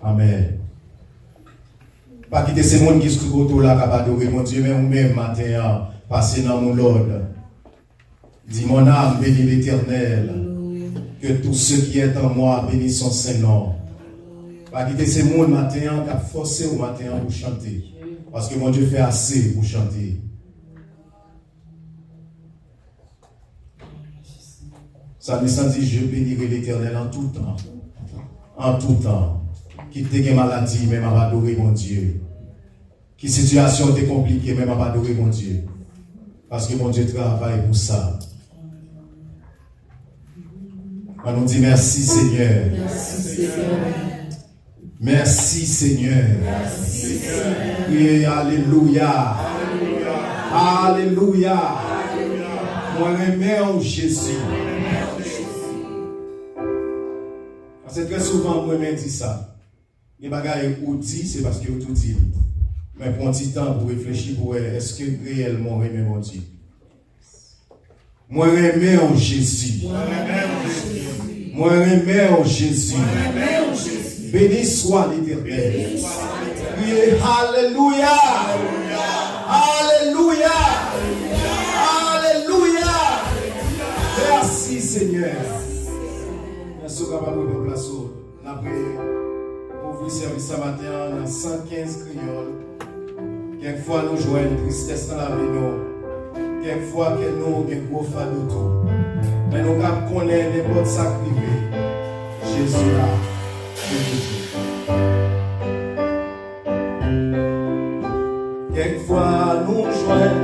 Amen. Pas quitter ces gens qui se trouvent autour là, qui adorer mon Dieu, mais vous-même, matin, passez dans mon ordre. Dis mon âme, bénis l'Éternel. Que tous ceux qui sont en moi bénissent son Saint-Nom. Pas quitter ces gens matin, qui a forcé au matin pour chanter. Parce que mon Dieu fait assez pour chanter. Ça me dit, je bénirai l'Éternel en tout temps. En tout temps. Qui te maladie, même à adorer mon Dieu. Qui situation était compliquée, même à adorer mon Dieu. Parce que mon Dieu travaille pour ça. On nous dit merci Seigneur. Merci Seigneur. Merci Seigneur. Merci Seigneur. Et alléluia. Alléluia. Moi j'aime Jésus. C'est très souvent moi même dis ça. Les bagages ou dit c'est parce que vous tout dit. Mais prends un petit temps pour réfléchir pour est-ce que réellement j'aime mon Dieu. Moi j'aime Jésus. Moi j'aime Jésus. Béni soit l'Éternel. Criez Alléluia. Alléluia. Alléluia. Merci Seigneur. Merci capable de place. Après ouvrir service ce matin dans 115 créoles. Quelquefois nous jouons une tristesse dans la vie. Quelquefois que nous avons un gros fardeau tout. Mais nous connaissons n'importe sacrifice. Jésus là. Quelquefois nous jouons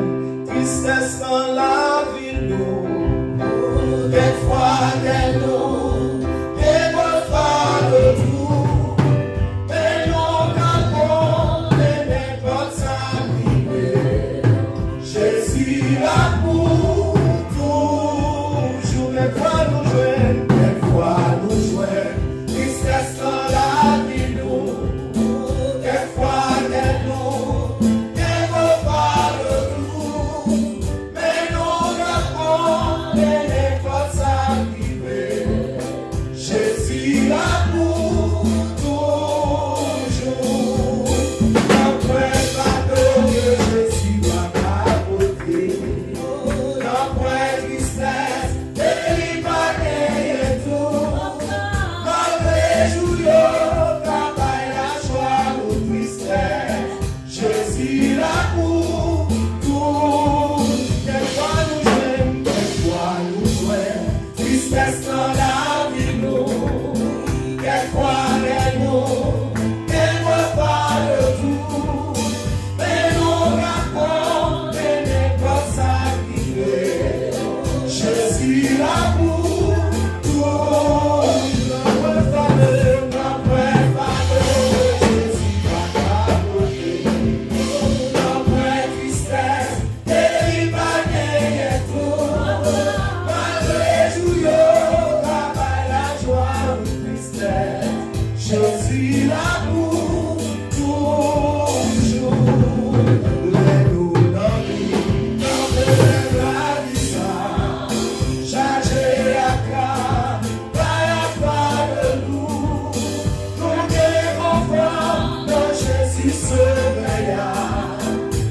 tristesse dans la vie nous. Quelquefois que nous avons fardeau tout. Mais nous connaissons n'importe sacrifice. Jésus là pour toujours. Quelquefois nous jouons, quelquefois nous jouons. Tristesse dans la vie nous, quelquefois que nous, n'aimons pas le tout, mais nous n'avons n'importe sacrifié. Jésus là pour toujours. N'après pas que Jésus va capoter, n'après tristesse, et pas gagner tout. Jésus là pour tout. Quelquefois nous jouons, quelquefois nous jouons. Tristesse dans la vie nous. Quelquefois nous n'aimons pas le tout. Mais nous racontons n'importe sacrifié. Jésus là pour tout. Jésus là pour toujours. Laisse-nous dormir dans la vie ça. Chargé à cœur, pas de nous. Nous déconfort de Jésus se veilla.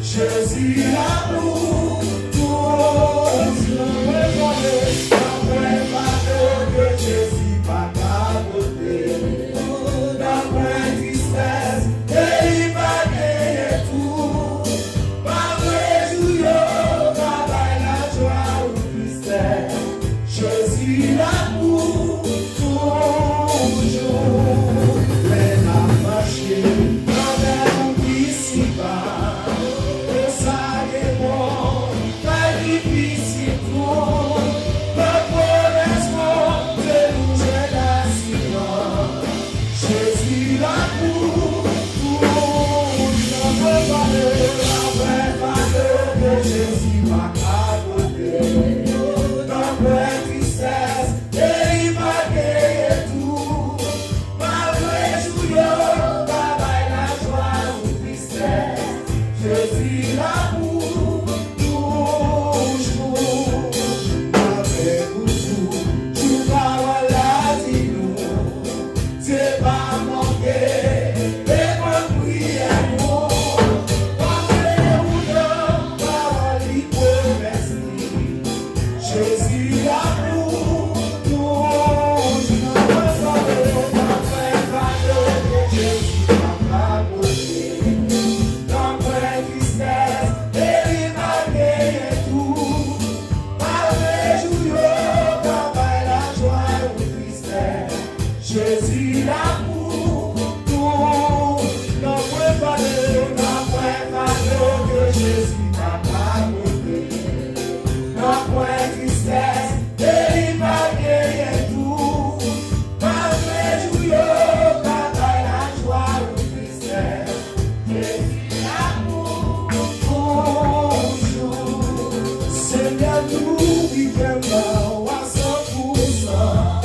Jésus là pour toujours. N'après pas que Jésus va capoter. N'après tristesse, et il va gagner tout. Malgré jouillot, travail, la joie ou tristesse. Jésus là pour toujours. Les âmes marchées dans un monde ici-bas. Le sac est bon, pas difficile tout. Le correspond de nous j'ai la silence. Jésus là pour n'en veut pas de Jésus va capoter. N'en tristesse, et il va gagner tout. Malgré jouillot, travail, la joie ou tristesse. Jésus là pour toujours. Avec vous, tout va la vie nous. C'est pas manquer. Seigneur, nous vivons à 100%.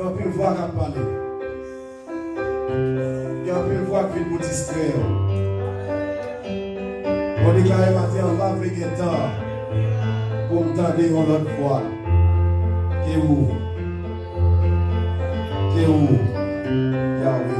on peut voir à parler. Et on peut voir qu'il nous distrait. On déclare matin, on va avec un temps pour m'entendre une autre fois. Que où? Yahweh.